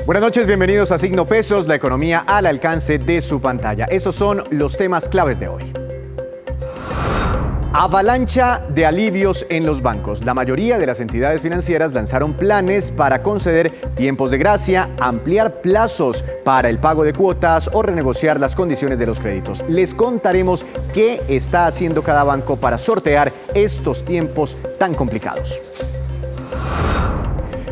Buenas noches, bienvenidos a Signo Pesos, la economía al alcance de su pantalla. Estos son los temas claves de hoy. Avalancha de alivios en los bancos. La mayoría de las entidades financieras lanzaron planes para conceder tiempos de gracia, ampliar plazos para el pago de cuotas o renegociar las condiciones de los créditos. Les contaremos qué está haciendo cada banco para sortear estos tiempos tan complicados.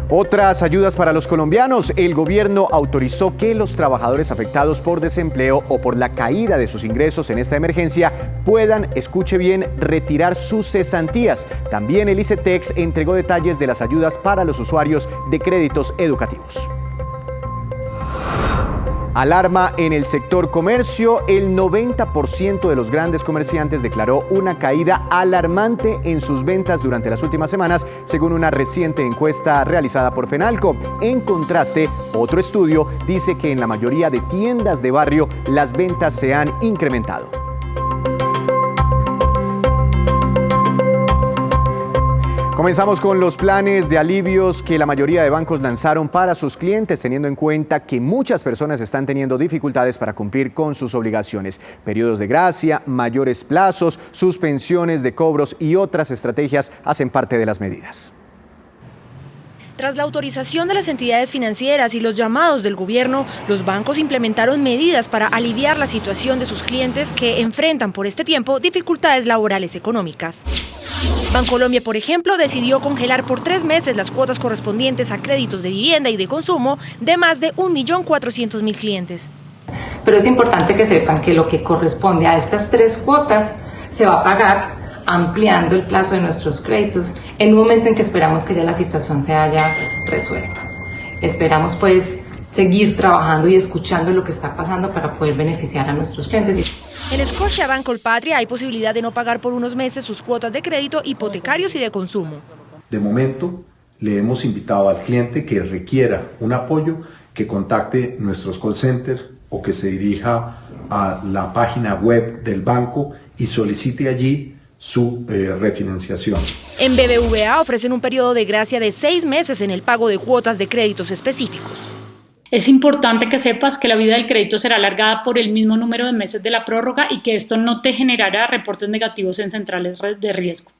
Otras ayudas para los colombianos. El gobierno autorizó que los trabajadores afectados por desempleo o por la caída de sus ingresos en esta emergencia puedan, escuche bien, retirar sus cesantías. También el ICETEX entregó detalles de las ayudas para los usuarios de créditos educativos. Alarma en el sector comercio. El 90% de los grandes comerciantes declaró una caída alarmante en sus ventas durante las últimas semanas, según una reciente encuesta realizada por Fenalco. En contraste, otro estudio dice que en la mayoría de tiendas de barrio las ventas se han incrementado. Comenzamos con los planes de alivios que la mayoría de bancos lanzaron para sus clientes, teniendo en cuenta que muchas personas están teniendo dificultades para cumplir con sus obligaciones. Periodos de gracia, mayores plazos, suspensiones de cobros y otras estrategias hacen parte de las medidas. Tras la autorización de las entidades financieras y los llamados del gobierno, los bancos implementaron medidas para aliviar la situación de sus clientes que enfrentan por este tiempo dificultades laborales económicas. Bancolombia, por ejemplo, decidió congelar por 3 meses las cuotas correspondientes a créditos de vivienda y de consumo de más de 1.400.000 clientes. Pero es importante que sepan que lo que corresponde a estas 3 cuotas se va a pagar ampliando el plazo de nuestros créditos en un momento en que esperamos que ya la situación se haya resuelto. Esperamos pues seguir trabajando y escuchando lo que está pasando para poder beneficiar a nuestros clientes. En Scotiabank Colpatria hay posibilidad de no pagar por unos meses sus cuotas de crédito hipotecarios y de consumo. De momento, le hemos invitado al cliente que requiera un apoyo que contacte nuestros call centers o que se dirija a la página web del banco y solicite allí su refinanciación. En BBVA ofrecen un periodo de gracia de 6 meses en el pago de cuotas de créditos específicos. Es importante que sepas que la vida del crédito será alargada por el mismo número de meses de la prórroga y que esto no te generará reportes negativos en centrales de riesgo.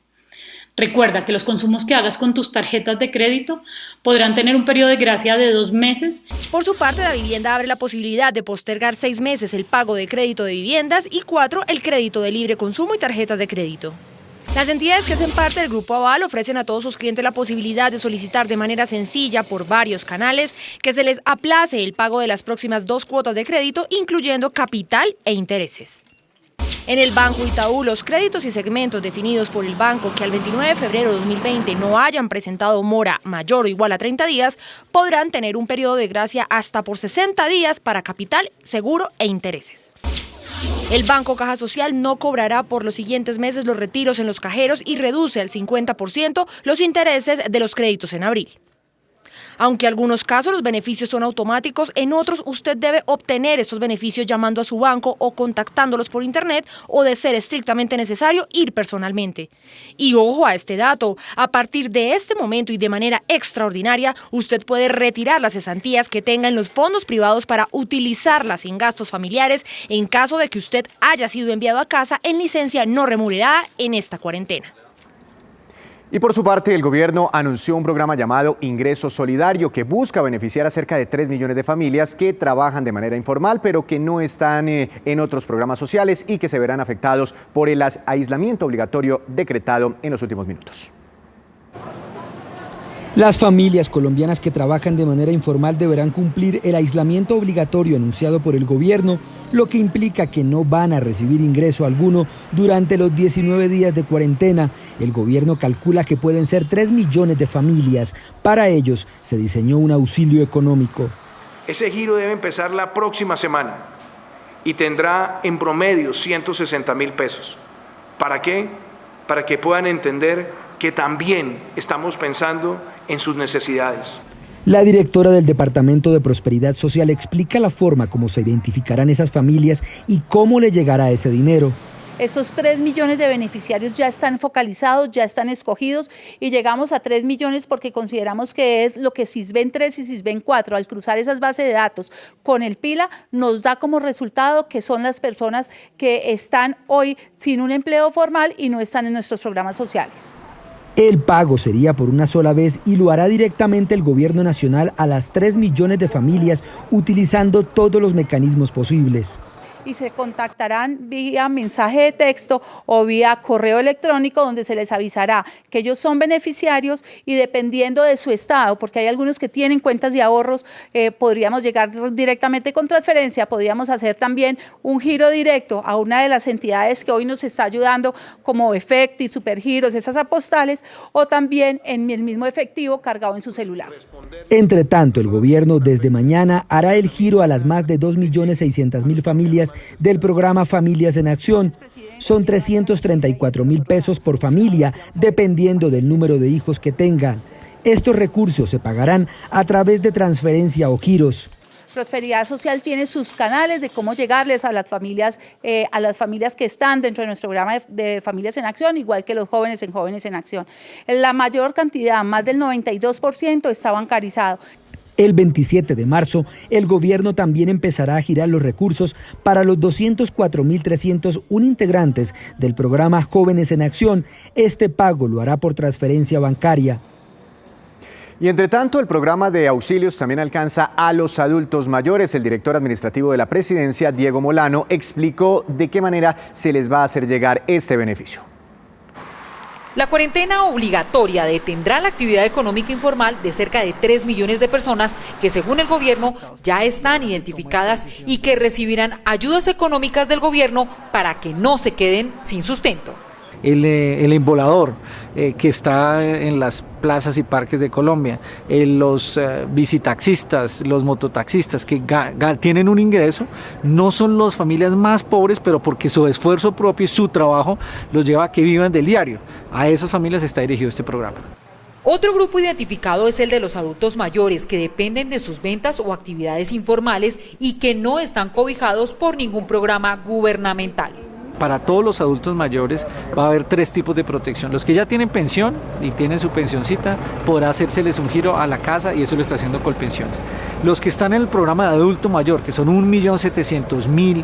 Recuerda que los consumos que hagas con tus tarjetas de crédito podrán tener un periodo de gracia de 2 meses. Por su parte, la vivienda abre la posibilidad de postergar 6 meses el pago de crédito de viviendas y 4 el crédito de libre consumo y tarjetas de crédito. Las entidades que hacen parte del Grupo Aval ofrecen a todos sus clientes la posibilidad de solicitar de manera sencilla por varios canales que se les aplace el pago de las próximas 2 cuotas de crédito, incluyendo capital e intereses. En el Banco Itaú, los créditos y segmentos definidos por el banco que al 29 de febrero de 2020 no hayan presentado mora mayor o igual a 30 días podrán tener un periodo de gracia hasta por 60 días para capital, seguro e intereses. El Banco Caja Social no cobrará por los siguientes meses los retiros en los cajeros y reduce al 50% los intereses de los créditos en abril. Aunque en algunos casos los beneficios son automáticos, en otros usted debe obtener estos beneficios llamando a su banco o contactándolos por internet o, de ser estrictamente necesario, ir personalmente. Y ojo a este dato, a partir de este momento y de manera extraordinaria, usted puede retirar las cesantías que tenga en los fondos privados para utilizarlas sin gastos familiares en caso de que usted haya sido enviado a casa en licencia no remunerada en esta cuarentena. Y por su parte, el gobierno anunció un programa llamado Ingreso Solidario que busca beneficiar a cerca de 3 millones de familias que trabajan de manera informal, pero que no están en otros programas sociales y que se verán afectados por el aislamiento obligatorio decretado en los últimos minutos. Las familias colombianas que trabajan de manera informal deberán cumplir el aislamiento obligatorio anunciado por el gobierno, lo que implica que no van a recibir ingreso alguno durante los 19 días de cuarentena. El gobierno calcula que pueden ser 3 millones de familias. Para ellos se diseñó un auxilio económico. Ese giro debe empezar la próxima semana y tendrá en promedio 160.000 pesos. ¿Para qué? Para que puedan entender que también estamos pensando en sus necesidades. La directora del Departamento de Prosperidad Social explica la forma como se identificarán esas familias y cómo le llegará ese dinero. Estos 3 millones de beneficiarios ya están focalizados, ya están escogidos y llegamos a 3 millones porque consideramos que es lo que Sisbén 3 y Sisbén 4, al cruzar esas bases de datos con el PILA, nos da como resultado que son las personas que están hoy sin un empleo formal y no están en nuestros programas sociales. El pago sería por una sola vez y lo hará directamente el gobierno nacional a las 3 millones de familias utilizando todos los mecanismos posibles. Y se contactarán vía mensaje de texto o vía correo electrónico donde se les avisará que ellos son beneficiarios y dependiendo de su estado, porque hay algunos que tienen cuentas de ahorros, podríamos llegar directamente con transferencia, podríamos hacer también un giro directo a una de las entidades que hoy nos está ayudando como Efecti, Supergiros, esas apostales, o también en el mismo efectivo cargado en su celular. Entre tanto, el gobierno desde mañana hará el giro a las más de 2.600.000 familias del programa Familias en Acción. Son 334.000 pesos por familia, dependiendo del número de hijos que tengan. Estos recursos se pagarán a través de transferencia o giros. Prosperidad Social tiene sus canales de cómo llegarles a las familias que están dentro de nuestro programa de Familias en Acción, igual que los jóvenes en Jóvenes en Acción. La mayor cantidad, más del 92%, está bancarizado. El 27 de marzo, el gobierno también empezará a girar los recursos para los 204.301 integrantes del programa Jóvenes en Acción. Este pago lo hará por transferencia bancaria. Y entre tanto, el programa de auxilios también alcanza a los adultos mayores. El director administrativo de la Presidencia, Diego Molano, explicó de qué manera se les va a hacer llegar este beneficio. La cuarentena obligatoria detendrá la actividad económica informal de cerca de 3 millones de personas que, según el gobierno, ya están identificadas y que recibirán ayudas económicas del gobierno para que no se queden sin sustento. El embolador que está en las plazas y parques de Colombia, los bicitaxistas, los mototaxistas que tienen un ingreso, no son las familias más pobres, pero porque su esfuerzo propio y su trabajo los lleva a que vivan del diario. A esas familias está dirigido este programa. Otro grupo identificado es el de los adultos mayores que dependen de sus ventas o actividades informales y que no están cobijados por ningún programa gubernamental. Para todos los adultos mayores va a haber 3 tipos de protección. Los que ya tienen pensión y tienen su pensioncita, podrá hacérseles un giro a la casa y eso lo está haciendo Colpensiones. Los que están en el programa de adulto mayor, que son 1.700.000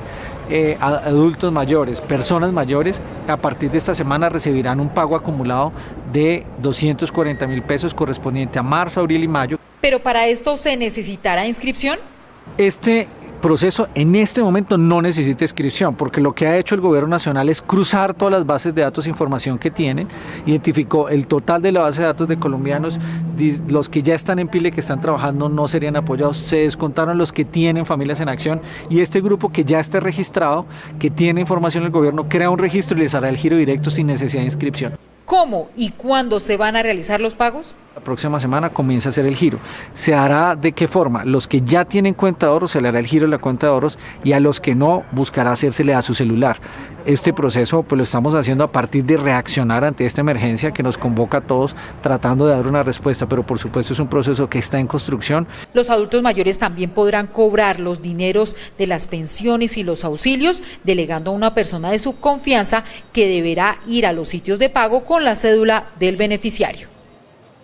adultos mayores, personas mayores, a partir de esta semana recibirán un pago acumulado de 240.000 pesos correspondiente a marzo, abril y mayo. ¿Pero para esto se necesitará inscripción? Este proceso en este momento no necesita inscripción, porque lo que ha hecho el gobierno nacional es cruzar todas las bases de datos e información que tienen, identificó el total de la base de datos de colombianos, los que ya están en PILE, que están trabajando, no serían apoyados, se descontaron los que tienen Familias en Acción y este grupo que ya está registrado, que tiene información del gobierno, crea un registro y les hará el giro directo sin necesidad de inscripción. ¿Cómo y cuándo se van a realizar los pagos? La próxima semana comienza a hacer el giro. ¿Se hará de qué forma? Los que ya tienen cuenta de ahorros se le hará el giro de la cuenta de ahorros y a los que no buscará hacérsele a su celular. Este proceso pues lo estamos haciendo a partir de reaccionar ante esta emergencia que nos convoca a todos tratando de dar una respuesta, pero por supuesto es un proceso que está en construcción. Los adultos mayores también podrán cobrar los dineros de las pensiones y los auxilios delegando a una persona de su confianza que deberá ir a los sitios de pago con la cédula del beneficiario.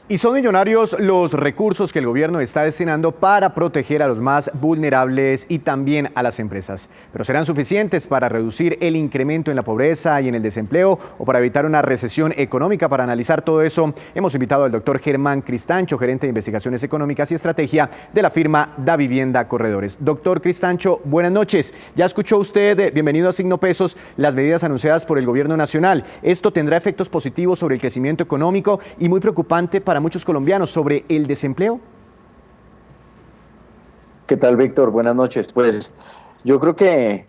Y son millonarios los recursos que el gobierno está destinando para proteger a los más vulnerables y también a las empresas. Pero ¿serán suficientes para reducir el incremento en la pobreza y en el desempleo o para evitar una recesión económica? Para analizar todo eso, hemos invitado al doctor Germán Cristancho, gerente de Investigaciones Económicas y Estrategia de la firma Davivienda Corredores. Doctor Cristancho, buenas noches. Ya escuchó usted, bienvenido a Signo Pesos, las medidas anunciadas por el gobierno nacional. Esto tendrá efectos positivos sobre el crecimiento económico y muy preocupante para muchos colombianos sobre el desempleo. ¿Qué tal, Víctor? Buenas noches. Pues yo creo que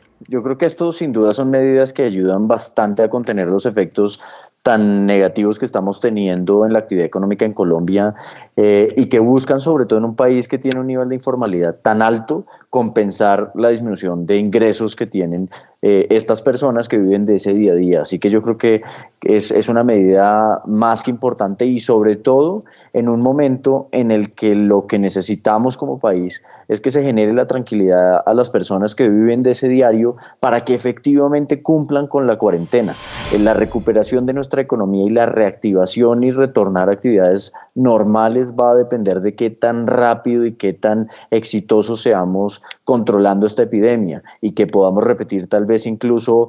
esto sin duda son medidas que ayudan bastante a contener los efectos tan negativos que estamos teniendo en la actividad económica en Colombia y que buscan, sobre todo en un país que tiene un nivel de informalidad tan alto, compensar la disminución de ingresos que tienen estas personas que viven de ese día a día. Así que yo creo que es una medida más que importante y sobre todo en un momento en el que lo que necesitamos como país es que se genere la tranquilidad a las personas que viven de ese diario para que efectivamente cumplan con la cuarentena. La recuperación de nuestra economía y la reactivación y retornar a actividades normales va a depender de qué tan rápido y qué tan exitosos seamos controlando esta epidemia y que podamos repetir tal vez incluso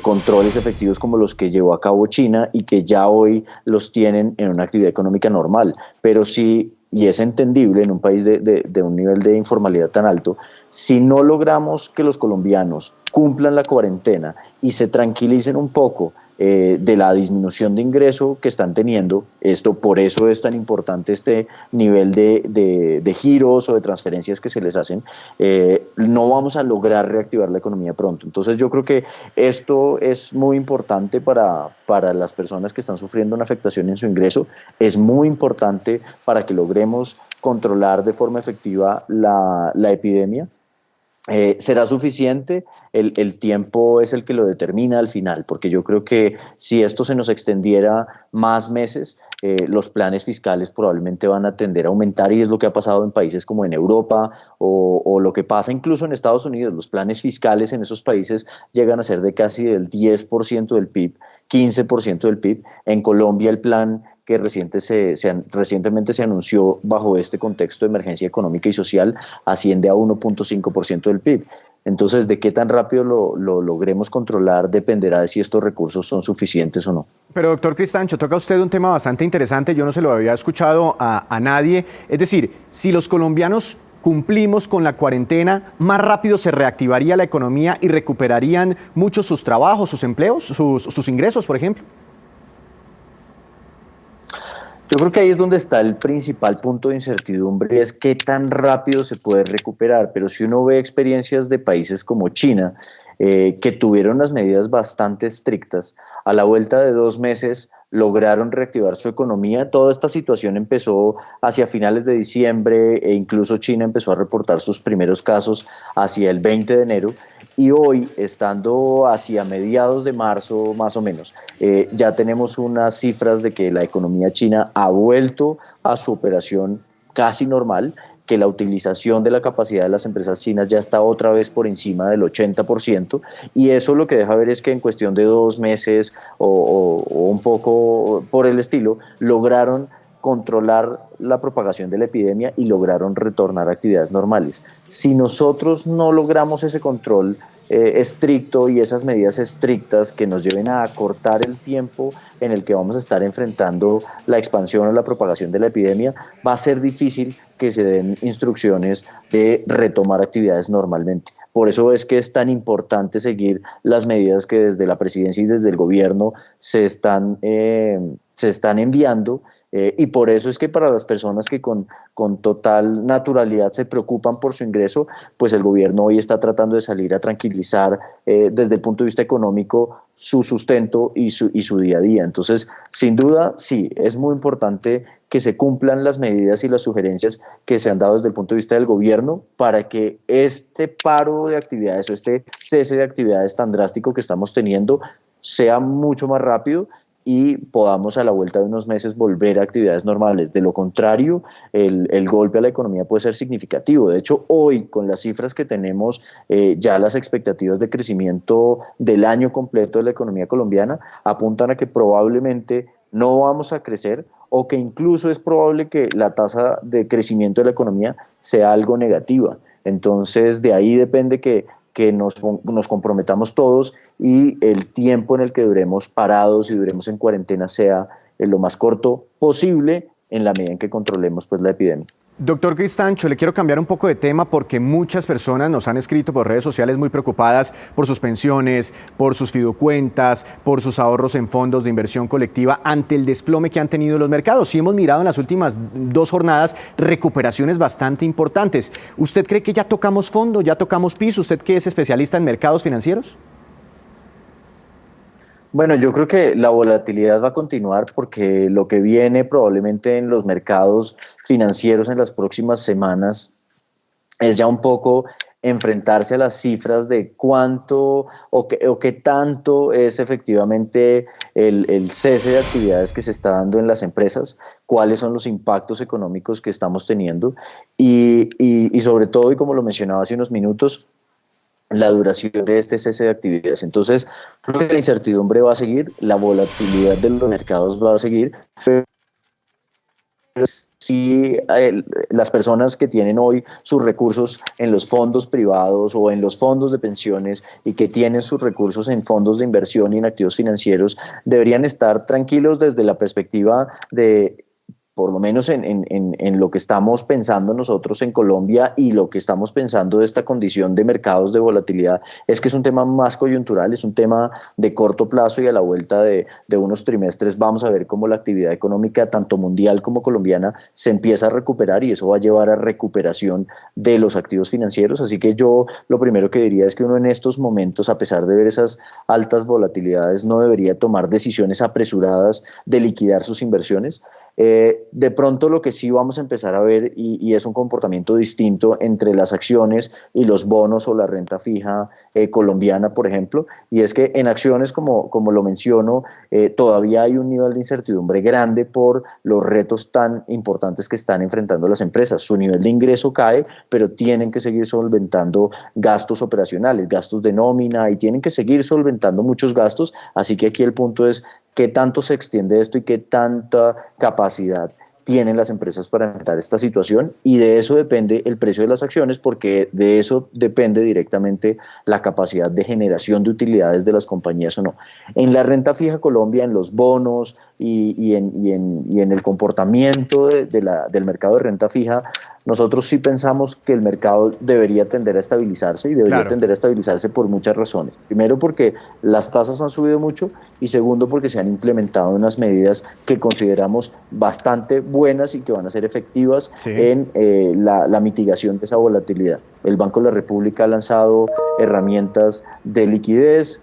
controles efectivos como los que llevó a cabo China y que ya hoy los tienen en una actividad económica normal. Pero sí, y es entendible en un país de un nivel de informalidad tan alto, si no logramos que los colombianos cumplan la cuarentena y se tranquilicen un poco de la disminución de ingreso que están teniendo, por eso es tan importante este nivel de giros o de transferencias que se les hacen, no vamos a lograr reactivar la economía pronto. Entonces yo creo que esto es muy importante para las personas que están sufriendo una afectación en su ingreso, es muy importante para que logremos controlar de forma efectiva la epidemia. ¿Será suficiente? El tiempo es el que lo determina al final, porque yo creo que si esto se nos extendiera más meses, los planes fiscales probablemente van a tender a aumentar y es lo que ha pasado en países como en Europa o lo que pasa incluso en Estados Unidos. Los planes fiscales en esos países llegan a ser de casi del 10% del PIB, 15% del PIB. En Colombia el plan que recientemente se anunció bajo este contexto de emergencia económica y social asciende a 1.5% del PIB. Entonces, de qué tan rápido lo logremos controlar dependerá de si estos recursos son suficientes o no. Pero doctor Cristancho, toca usted un tema bastante interesante, yo no se lo había escuchado a nadie. Es decir, si los colombianos cumplimos con la cuarentena, más rápido se reactivaría la economía y recuperarían muchos sus trabajos, sus empleos, sus ingresos, por ejemplo. Yo creo que ahí es donde está el principal punto de incertidumbre, es qué tan rápido se puede recuperar, pero si uno ve experiencias de países como China, que tuvieron unas medidas bastante estrictas, a la vuelta de 2 meses lograron reactivar su economía. Toda esta situación empezó hacia finales de diciembre e incluso China empezó a reportar sus primeros casos hacia el 20 de enero y hoy, estando hacia mediados de marzo más o menos, ya tenemos unas cifras de que la economía china ha vuelto a su operación casi normal, que la utilización de la capacidad de las empresas chinas ya está otra vez por encima del 80%, y eso lo que deja ver es que en cuestión de 2 meses o un poco por el estilo, lograron controlar la propagación de la epidemia y lograron retornar a actividades normales. Si nosotros no logramos ese control estricto y esas medidas estrictas que nos lleven a acortar el tiempo en el que vamos a estar enfrentando la expansión o la propagación de la epidemia, va a ser difícil que se den instrucciones de retomar actividades normalmente. Por eso es que es tan importante seguir las medidas que desde la presidencia y desde el gobierno se están enviando. Y por eso es que para las personas que con total naturalidad se preocupan por su ingreso, pues el gobierno hoy está tratando de salir a tranquilizar desde el punto de vista económico su sustento y su día a día. Entonces, sin duda, sí, es muy importante que se cumplan las medidas y las sugerencias que se han dado desde el punto de vista del gobierno para que este paro de actividades o este cese de actividades tan drástico que estamos teniendo sea mucho más rápido y podamos a la vuelta de unos meses volver a actividades normales. De lo contrario, el golpe a la economía puede ser significativo. De hecho, hoy, con las cifras que tenemos, ya las expectativas de crecimiento del año completo de la economía colombiana apuntan a que probablemente no vamos a crecer o que incluso es probable que la tasa de crecimiento de la economía sea algo negativa. Entonces, de ahí depende que nos comprometamos todos y el tiempo en el que duremos parados y duremos en cuarentena sea lo más corto posible en la medida en que controlemos pues la epidemia. Doctor Cristancho, le quiero cambiar un poco de tema porque muchas personas nos han escrito por redes sociales muy preocupadas por sus pensiones, por sus fiducuentas, por sus ahorros en fondos de inversión colectiva ante el desplome que han tenido los mercados. Y hemos mirado en las últimas 2 jornadas recuperaciones bastante importantes. ¿Usted cree que ya tocamos fondo, ya tocamos piso? ¿Usted que es especialista en mercados financieros? Bueno, yo creo que la volatilidad va a continuar porque lo que viene probablemente en los mercados financieros en las próximas semanas es ya un poco enfrentarse a las cifras de cuánto o qué tanto es efectivamente el cese de actividades que se está dando en las empresas, cuáles son los impactos económicos que estamos teniendo y sobre todo, y como lo mencionaba hace unos minutos, la duración de este cese de actividades. Entonces, creo que la incertidumbre va a seguir, la volatilidad de los mercados va a seguir, pero si las personas que tienen hoy sus recursos en los fondos privados o en los fondos de pensiones y que tienen sus recursos en fondos de inversión y en activos financieros deberían estar tranquilos desde la perspectiva de, por lo menos en lo que estamos pensando nosotros en Colombia y lo que estamos pensando de esta condición de mercados de volatilidad, es que es un tema más coyuntural, es un tema de corto plazo y a la vuelta de unos trimestres vamos a ver cómo la actividad económica, tanto mundial como colombiana, se empieza a recuperar y eso va a llevar a recuperación de los activos financieros. Así que yo lo primero que diría es que uno en estos momentos, a pesar de ver esas altas volatilidades, no debería tomar decisiones apresuradas de liquidar sus inversiones. De pronto lo que sí vamos a empezar a ver y es un comportamiento distinto entre las acciones y los bonos o la renta fija colombiana, por ejemplo, y es que en acciones, como lo menciono, todavía hay un nivel de incertidumbre grande por los retos tan importantes que están enfrentando las empresas. Su nivel de ingreso cae, pero tienen que seguir solventando gastos operacionales, gastos de nómina, y tienen que seguir solventando muchos gastos, así que aquí el punto es qué tanto se extiende esto y qué tanta capacidad tienen las empresas para enfrentar esta situación, y de eso depende el precio de las acciones, porque de eso depende directamente la capacidad de generación de utilidades de las compañías o no. En la renta fija Colombia, en los bonos y en el comportamiento del mercado de renta fija, nosotros sí pensamos que el mercado debería tender a estabilizarse, y debería tender a estabilizarse por muchas razones. Primero, porque las tasas han subido mucho, y segundo, porque se han implementado unas medidas que consideramos bastante buenas y que van a ser efectivas en la mitigación de esa volatilidad. El Banco de la República ha lanzado herramientas de liquidez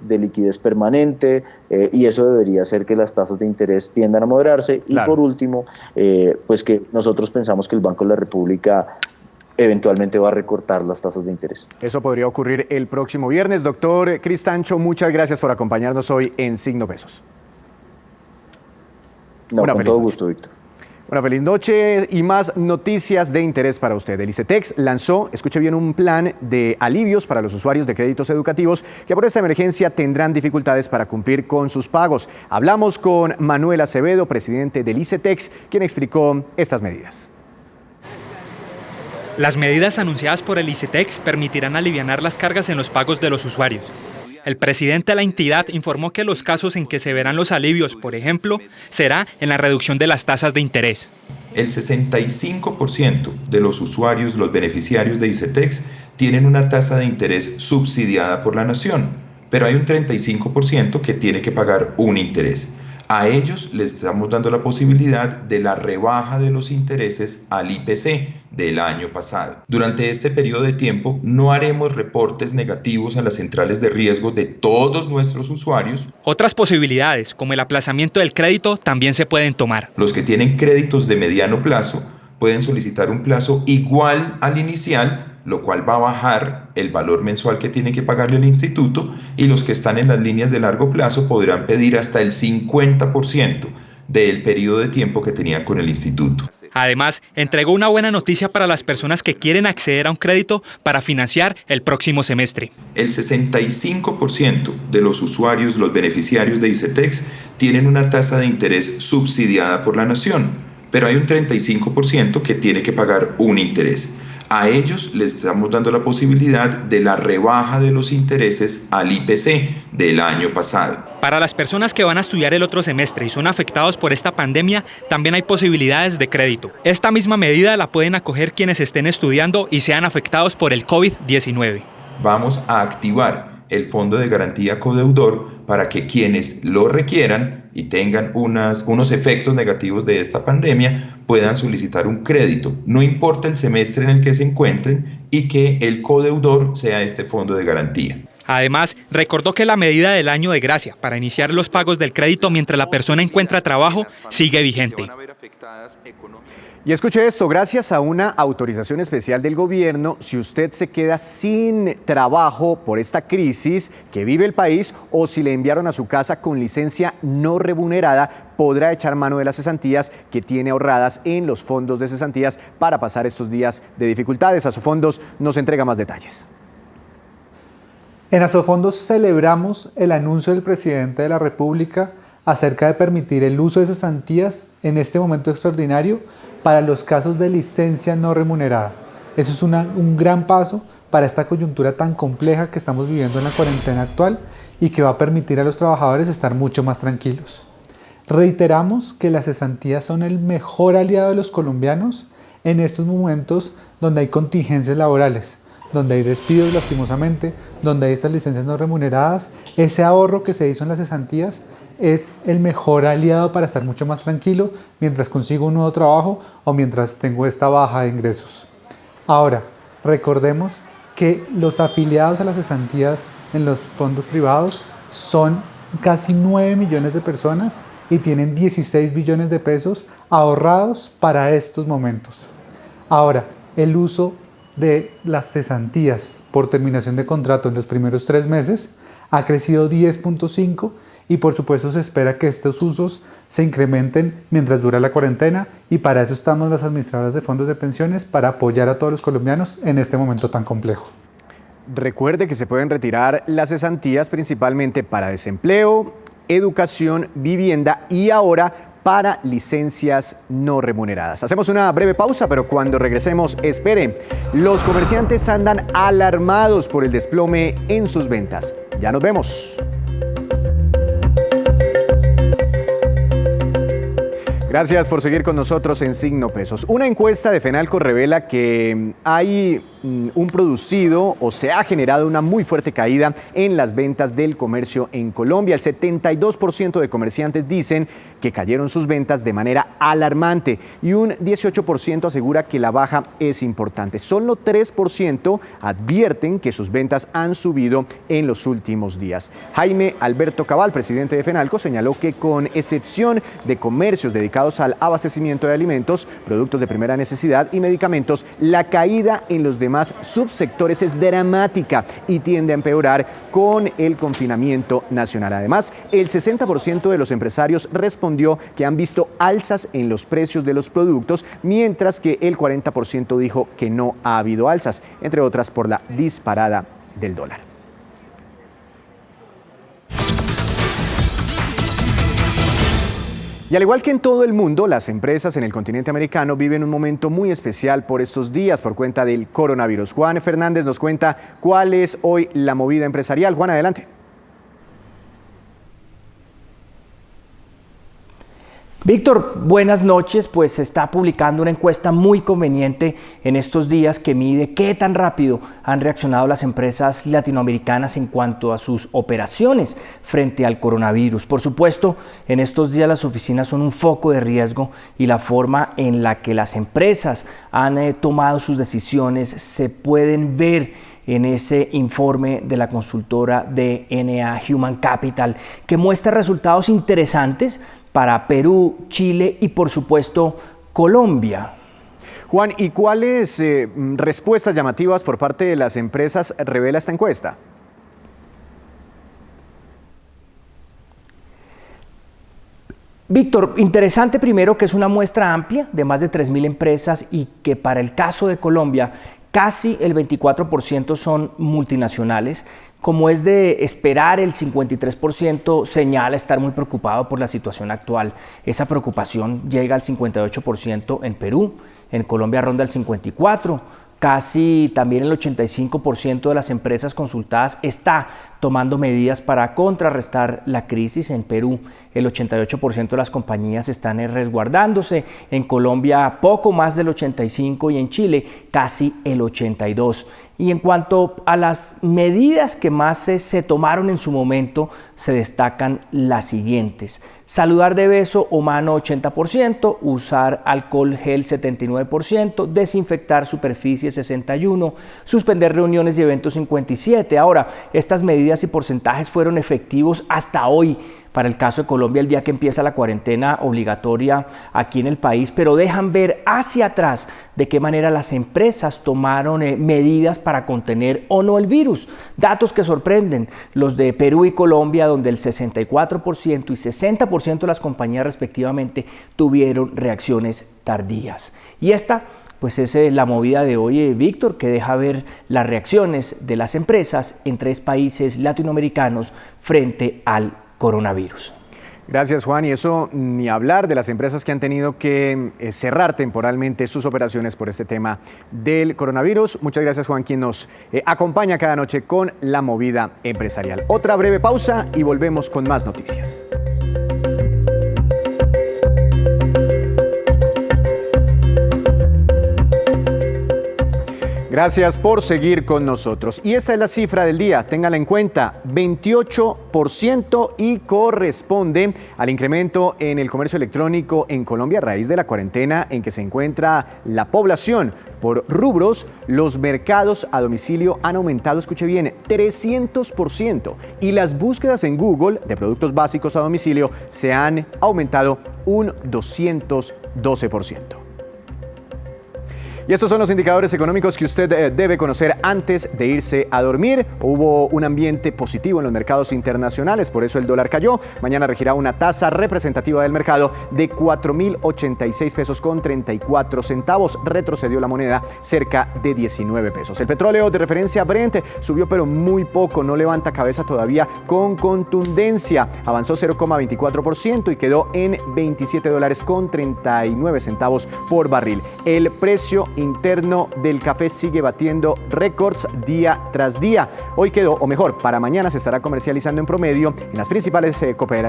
permanente, y eso debería hacer que las tasas de interés tiendan a moderarse. Y por último, pues que nosotros pensamos que el Banco de la República eventualmente va a recortar las tasas de interés. Eso podría ocurrir el próximo viernes. Doctor Cristancho, muchas gracias por acompañarnos hoy en Signo Pesos. No, con todo gusto, Víctor. Una feliz noche y más noticias de interés para usted. El ICETEX lanzó, escuche bien, un plan de alivios para los usuarios de créditos educativos que por esta emergencia tendrán dificultades para cumplir con sus pagos. Hablamos con Manuel Acevedo, presidente del ICETEX, quien explicó estas medidas. Las medidas anunciadas por el ICETEX permitirán alivianar las cargas en los pagos de los usuarios. El presidente de la entidad informó que los casos en que se verán los alivios, por ejemplo, será en la reducción de las tasas de interés. El 65% de los usuarios, los beneficiarios de ICETEX, tienen una tasa de interés subsidiada por la nación, pero hay un 35% que tiene que pagar un interés. A ellos les estamos dando la posibilidad de la rebaja de los intereses al IPC del año pasado. Durante este periodo de tiempo no haremos reportes negativos a las centrales de riesgo de todos nuestros usuarios. Otras posibilidades, como el aplazamiento del crédito, también se pueden tomar. Los que tienen créditos de mediano plazo pueden solicitar un plazo igual al inicial, lo cual va a bajar el valor mensual que tienen que pagarle al instituto, y los que están en las líneas de largo plazo podrán pedir hasta el 50% del periodo de tiempo que tenían con el instituto. Además, entregó una buena noticia para las personas que quieren acceder a un crédito para financiar el próximo semestre. El 65% de los usuarios, los beneficiarios de ICETEX, tienen una tasa de interés subsidiada por la nación, pero hay un 35% que tiene que pagar un interés. A ellos les estamos dando la posibilidad de la rebaja de los intereses al IPC del año pasado. Para las personas que van a estudiar el otro semestre y son afectados por esta pandemia, también hay posibilidades de crédito. Esta misma medida la pueden acoger quienes estén estudiando y sean afectados por el COVID-19. Vamos a activar el Fondo de Garantía Codeudor para que quienes lo requieran y tengan unos efectos negativos de esta pandemia puedan solicitar un crédito, no importa el semestre en el que se encuentren, y que el codeudor sea este fondo de garantía. Además, recordó que la medida del año de gracia para iniciar los pagos del crédito mientras la persona encuentra trabajo sigue vigente. dificultades económicas. Y escuche esto, gracias a una autorización especial del gobierno, si usted se queda sin trabajo por esta crisis que vive el país o si le enviaron a su casa con licencia no remunerada, podrá echar mano de las cesantías que tiene ahorradas en los fondos de cesantías para pasar estos días de dificultades. Asofondos nos entrega más detalles. En Asofondos celebramos el anuncio del presidente de la República acerca de permitir el uso de cesantías en este momento extraordinario para los casos de licencia no remunerada. Eso es un gran paso para esta coyuntura tan compleja que estamos viviendo en la cuarentena actual y que va a permitir a los trabajadores estar mucho más tranquilos. Reiteramos que las cesantías son el mejor aliado de los colombianos en estos momentos donde hay contingencias laborales, donde hay despidos lastimosamente, donde hay estas licencias no remuneradas. Ese ahorro que se hizo en las cesantías es el mejor aliado para estar mucho más tranquilo mientras consigo un nuevo trabajo o mientras tengo esta baja de ingresos. Ahora, recordemos que los afiliados a las cesantías en los fondos privados son casi 9 millones de personas y tienen 16 billones de pesos ahorrados para estos momentos. Ahora, el uso de las cesantías por terminación de contrato en los primeros 3 meses ha crecido 10.5%. Y por supuesto se espera que estos usos se incrementen mientras dura la cuarentena y para eso estamos las administradoras de fondos de pensiones, para apoyar a todos los colombianos en este momento tan complejo. Recuerde que se pueden retirar las cesantías principalmente para desempleo, educación, vivienda y ahora para licencias no remuneradas. Hacemos una breve pausa, pero cuando regresemos, espere. Los comerciantes andan alarmados por el desplome en sus ventas. Ya nos vemos. Gracias por seguir con nosotros en Signo Pesos. Una encuesta de Fenalco revela que hay un producido o se ha generado una muy fuerte caída en las ventas del comercio en Colombia. El 72% de comerciantes dicen que cayeron sus ventas de manera alarmante y un 18% asegura que la baja es importante. Solo 3% advierten que sus ventas han subido en los últimos días. Jaime Alberto Cabal, presidente de Fenalco, señaló que con excepción de comercios dedicados al abastecimiento de alimentos, productos de primera necesidad y medicamentos, la caída en los demás subsectores es dramática y tiende a empeorar con el confinamiento nacional. Además, el 60% de los empresarios respondió que han visto alzas en los precios de los productos, mientras que el 40% dijo que no ha habido alzas, entre otras por la disparada del dólar. Y al igual que en todo el mundo, las empresas en el continente americano viven un momento muy especial por estos días por cuenta del coronavirus. Juan Fernández nos cuenta cuál es hoy la movida empresarial. Juan, adelante. Víctor, buenas noches. Pues se está publicando una encuesta muy conveniente en estos días que mide qué tan rápido han reaccionado las empresas latinoamericanas en cuanto a sus operaciones frente al coronavirus. Por supuesto, en estos días las oficinas son un foco de riesgo y la forma en la que las empresas han tomado sus decisiones se pueden ver en ese informe de la consultora DNA Human Capital, que muestra resultados interesantes para Perú, Chile y por supuesto Colombia. Juan, ¿y cuáles respuestas llamativas por parte de las empresas revela esta encuesta? Víctor, interesante primero que es una muestra amplia de más de 3.000 empresas y que para el caso de Colombia casi el 24% son multinacionales. Como es de esperar, el 53% señala estar muy preocupado por la situación actual. Esa preocupación llega al 58% en Perú, en Colombia ronda el 54%. Casi también el 85% de las empresas consultadas está tomando medidas para contrarrestar la crisis. En Perú, el 88% de las compañías están resguardándose. En Colombia, poco más del 85% y en Chile, casi el 82%. Y en cuanto a las medidas que más se tomaron en su momento, se destacan las siguientes. Saludar de beso o mano 80%, usar alcohol gel 79%, desinfectar superficie 61%, suspender reuniones y eventos 57%. Ahora, estas medidas y porcentajes fueron efectivos hasta hoy, para el caso de Colombia el día que empieza la cuarentena obligatoria aquí en el país, pero dejan ver hacia atrás de qué manera las empresas tomaron medidas para contener o no el virus. Datos que sorprenden, los de Perú y Colombia, donde el 64% y 60% de las compañías respectivamente tuvieron reacciones tardías. Y esta pues es la movida de hoy, Víctor, que deja ver las reacciones de las empresas en 3 países latinoamericanos frente al coronavirus. Gracias, Juan. Y eso ni hablar de las empresas que han tenido que cerrar temporalmente sus operaciones por este tema del coronavirus. Muchas gracias, Juan, quien nos acompaña cada noche con la movida empresarial. Otra breve pausa y volvemos con más noticias. Gracias por seguir con nosotros. Y esta es la cifra del día, téngala en cuenta, 28% y corresponde al incremento en el comercio electrónico en Colombia a raíz de la cuarentena en que se encuentra la población. Por rubros, los mercados a domicilio han aumentado, escuche bien, 300% y las búsquedas en Google de productos básicos a domicilio se han aumentado un 212%. Y estos son los indicadores económicos que usted debe conocer antes de irse a dormir. Hubo un ambiente positivo en los mercados internacionales, por eso el dólar cayó. Mañana regirá una tasa representativa del mercado de 4.086 pesos con 34 centavos. Retrocedió la moneda cerca de 19 pesos. El petróleo de referencia Brent subió pero muy poco, no levanta cabeza todavía con contundencia. Avanzó 0,24% y quedó en $27 con 39 centavos por barril. El precio interno del café sigue batiendo récords día tras día. Hoy quedó, o mejor, para mañana se estará comercializando en promedio en las principales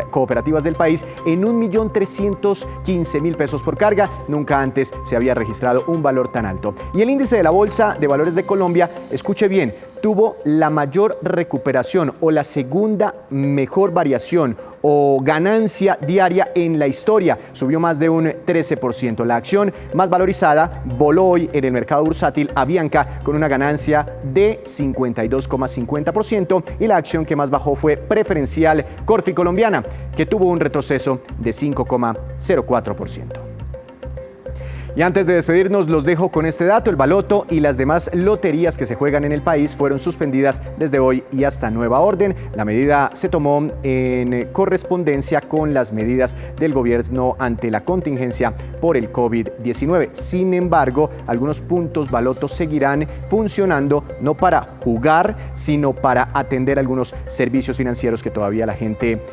cooperativas del país en 1.315.000 pesos por carga. Nunca antes se había registrado un valor tan alto. Y el índice de la Bolsa de Valores de Colombia, escuche bien, tuvo la mayor recuperación o la segunda mejor variación o ganancia diaria en la historia. Subió más de un 13%. La acción más valorizada voló hoy en el mercado bursátil Avianca con una ganancia de 52,50% y la acción que más bajó fue Preferencial Corfi Colombiana, que tuvo un retroceso de 5,04%. Y antes de despedirnos, los dejo con este dato. El baloto y las demás loterías que se juegan en el país fueron suspendidas desde hoy y hasta nueva orden. La medida se tomó en correspondencia con las medidas del gobierno ante la contingencia por el COVID-19. Sin embargo, algunos puntos baloto seguirán funcionando no para jugar, sino para atender algunos servicios financieros que todavía la gente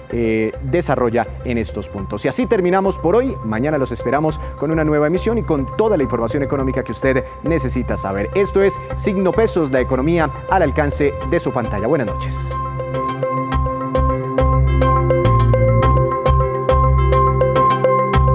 desarrolla en estos puntos. Y así terminamos por hoy. Mañana los esperamos con una nueva emisión y con toda la información económica que usted necesita saber. Esto es Signo Pesos, la economía al alcance de su pantalla. Buenas noches.